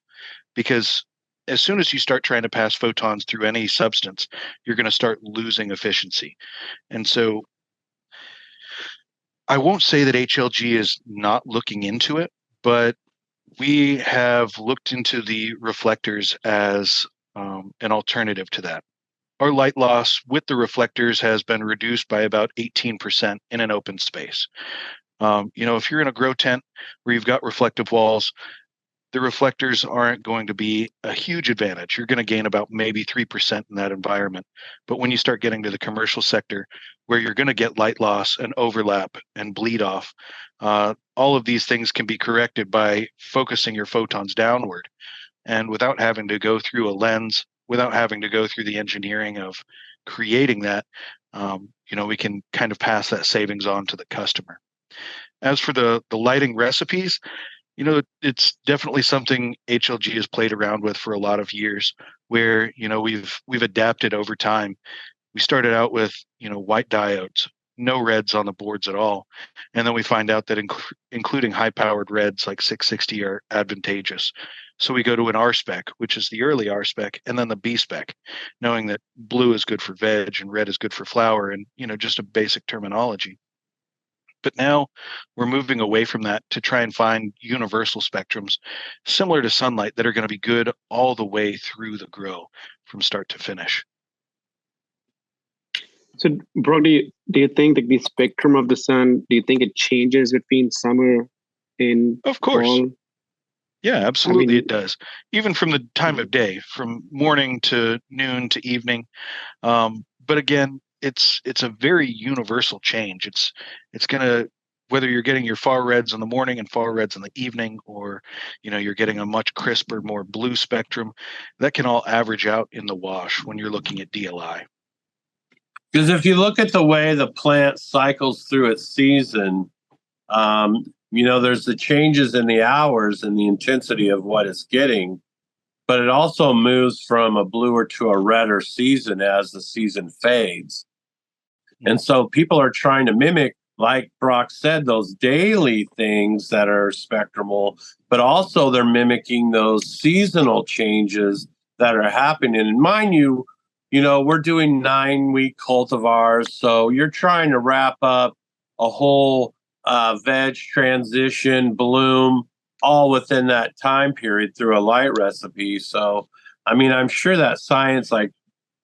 because as soon as you start trying to pass photons through any substance, you're going to start losing efficiency. And so I won't say that HLG is not looking into it, but we have looked into the reflectors as an alternative to that. Our light loss with the reflectors has been reduced by about 18% in an open space. If you're in a grow tent where you've got reflective walls, the reflectors aren't going to be a huge advantage. You're going to gain about maybe 3% in that environment. But when you start getting to the commercial sector, where you're going to get light loss and overlap and bleed off, all of these things can be corrected by focusing your photons downward. And without having to go through a lens, without having to go through the engineering of creating that, we can kind of pass that savings on to the customer. As for the lighting recipes, it's definitely something HLG has played around with for a lot of years, where, we've adapted over time. We started out with, white diodes, no reds on the boards at all. And then we find out that including high-powered reds like 660 are advantageous. So we go to an R spec, which is the early R spec, and then the B spec, knowing that blue is good for veg and red is good for flower, and, just a basic terminology. But now we're moving away from that to try and find universal spectrums similar to sunlight that are going to be good all the way through the grow from start to finish. So, Brock, do you think that the spectrum of the sun, do you think it changes between summer and Of course. fall? Yeah, absolutely, it does. Even from the time of day, from morning to noon to evening. But again, it's a very universal change. It's gonna, whether you're getting your far reds in the morning and far reds in the evening, or you're getting a much crisper, more blue spectrum, that can all average out in the wash when you're looking at DLI. Because if you look at the way the plant cycles through its season, there's the changes in the hours and the intensity of what it's getting, but it also moves from a bluer to a redder season as the season fades. And so people are trying to mimic, like Brock said, those daily things that are spectral, but also they're mimicking those seasonal changes that are happening. And mind you, we're doing 9-week cultivars, so you're trying to wrap up a whole veg transition, bloom, all within that time period through a light recipe. So, I'm sure that science, like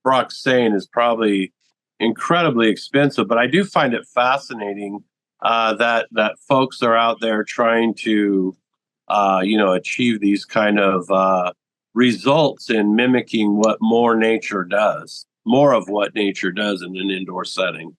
Brock's saying, is probably incredibly expensive, but I do find it fascinating that folks are out there trying to, achieve these kind of results in mimicking what more of what nature does in an indoor setting.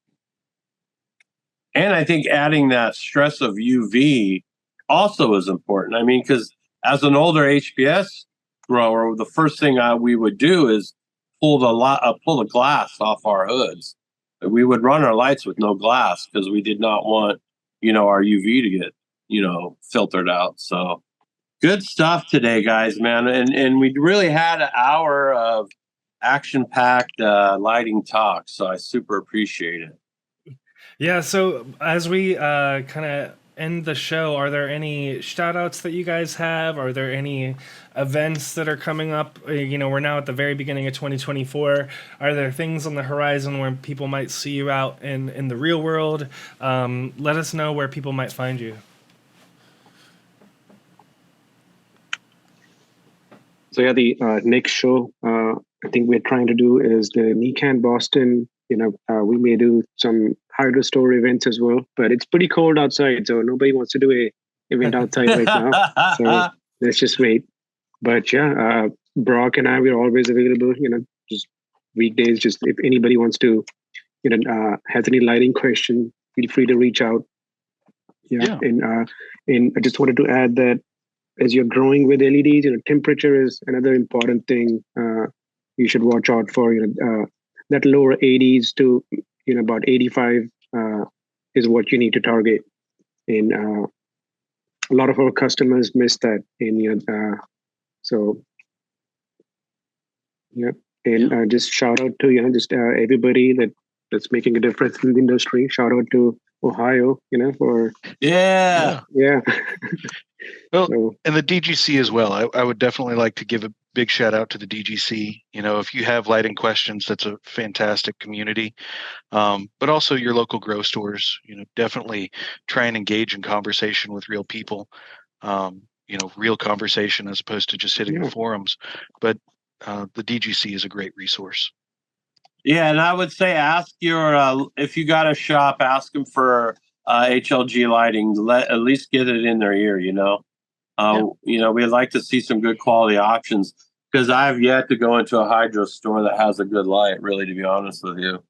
And I think adding that stress of UV also is important. Because as an older HPS grower, the first thing we would do is pull the glass off our hoods. We would run our lights with no glass because we did not want, our UV to get, filtered out. So good stuff today, guys, man. And we really had an hour of action-packed lighting talk. So I super appreciate it. Yeah, so as we kind of end the show, are there any shout outs that you guys have? Are there any events that are coming up? We're now at the very beginning of 2024. Are there things on the horizon where people might see you out in the real world? Let us know where people might find you. So yeah, the next show I think we're trying to do is the NECAN Boston. We may do some hydro store events as well, but it's pretty cold outside, so nobody wants to do a event outside right now. So let's just wait. But yeah, Brock and I, we're always available. Just weekdays. Just if anybody wants to, has any lighting question, feel free to reach out. Yeah. And I just wanted to add that as you're growing with LEDs, temperature is another important thing you should watch out for. That lower 80s to about 85 is what you need to target. And a lot of our customers miss that. And so yeah. And just shout out to everybody that's making a difference in the industry. Shout out to Ohio, for yeah. Well, So, and the DGC as well. I would definitely like to give a big shout out to the DGC. If you have lighting questions, that's a fantastic community. But also your local grow stores. Definitely try and engage in conversation with real people. Real conversation as opposed to just hitting the forums. But the DGC is a great resource. Yeah, and I would say ask if you got a shop, ask them for HLG lighting. At least get it in their ear. We'd like to see some good quality options because I have yet to go into a hydro store that has a good light. Really, to be honest with you,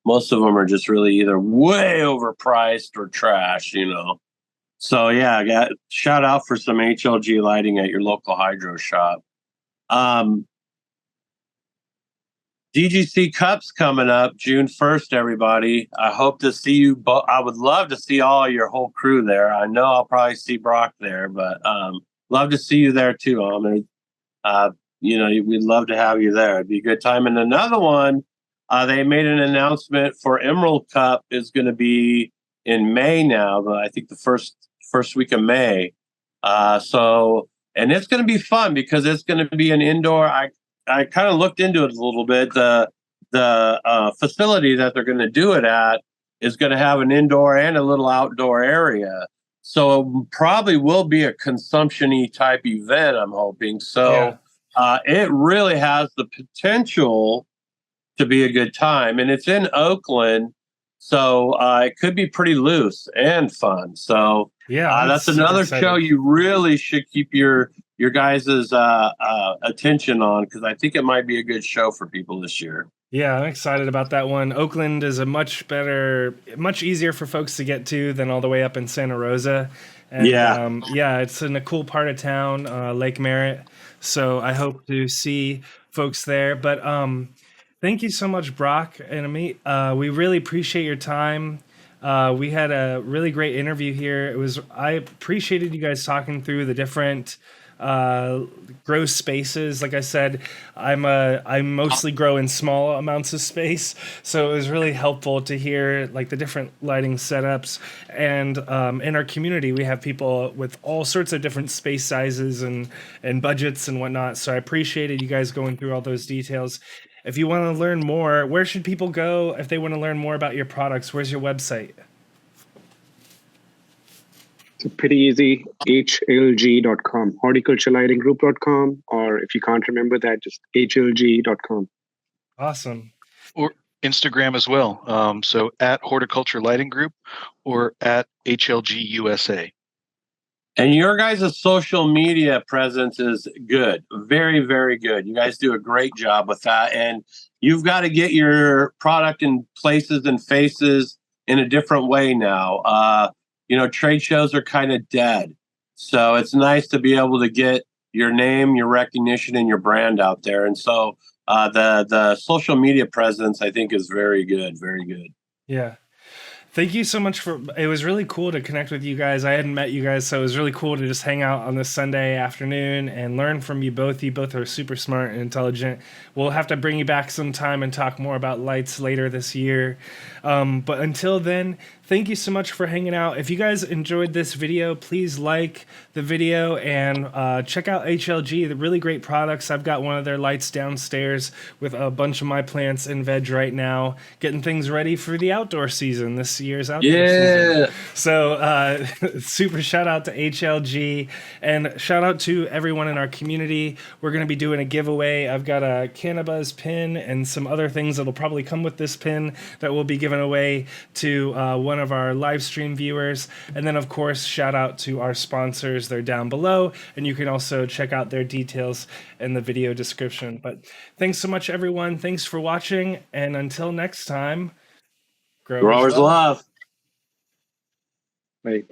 most of them are just really either way overpriced or trash. So yeah, shout out for some HLG lighting at your local hydro shop. DGC Cups coming up June 1st, everybody. I hope to see you. I would love to see all your whole crew there. I know I'll probably see Brock there, but love to see you there too, Ahmed. We'd love to have you there. It'd be a good time. And another one, they made an announcement for Emerald Cup is going to be in May now, but I think the first week of May. And it's going to be fun because it's going to be an indoor. I kind of looked into it a little bit. The facility that they're going to do it at is going to have an indoor and a little outdoor area. So it probably will be a consumption-y type event, I'm hoping. So it really has the potential to be a good time. And it's in Oakland, so it could be pretty loose and fun. So that's another show you really should keep your guys' attention on because I think it might be a good show for people this year. Yeah, I'm excited about that one. Oakland is much easier for folks to get to than all the way up in Santa Rosa. And, it's in a cool part of town, Lake Merritt. So I hope to see folks there. But thank you so much, Brock and Amit. We really appreciate your time. We had a really great interview here. I appreciated you guys talking through the different grow spaces. Like I said, I mostly grow in small amounts of space, so it was really helpful to hear like the different lighting setups. And in our community, we have people with all sorts of different space sizes and budgets and whatnot. So I appreciated you guys going through all those details. If you want to learn more, where should people go if they want to learn more about your products? Where's your website? It's pretty easy, HLG.com, horticulturelightinggroup.com, or if you can't remember that, just HLG.com. Awesome. Or Instagram as well. So at Horticulture Lighting Group or at HLG USA. And your guys' social media presence is good. Very, very good. You guys do a great job with that. And you've got to get your product in places and faces in a different way now. Trade shows are kind of dead. So it's nice to be able to get your name, your recognition, and your brand out there. And so the social media presence, I think, is very good. Very good. Yeah. Thank you so much it was really cool to connect with you guys. I hadn't met you guys, so it was really cool to just hang out on this Sunday afternoon and learn from you both. You both are super smart and intelligent. We'll have to bring you back sometime and talk more about lights later this year. But until then, thank you so much for hanging out. If you guys enjoyed this video, please like the video and check out HLG, the really great products. I've got one of their lights downstairs with a bunch of my plants in veg right now, getting things ready for the outdoor season, this year's outdoor season. So super shout out to HLG and shout out to everyone in our community. We're going to be doing a giveaway. I've got a Cannabis pin and some other things that'll probably come with this pin that will be given away to one of our live stream viewers. And then, of course, shout out to our sponsors. They're down below, and you can also check out their details in the video description. But thanks so much, everyone. Thanks for watching. And until next time, growers love. Right.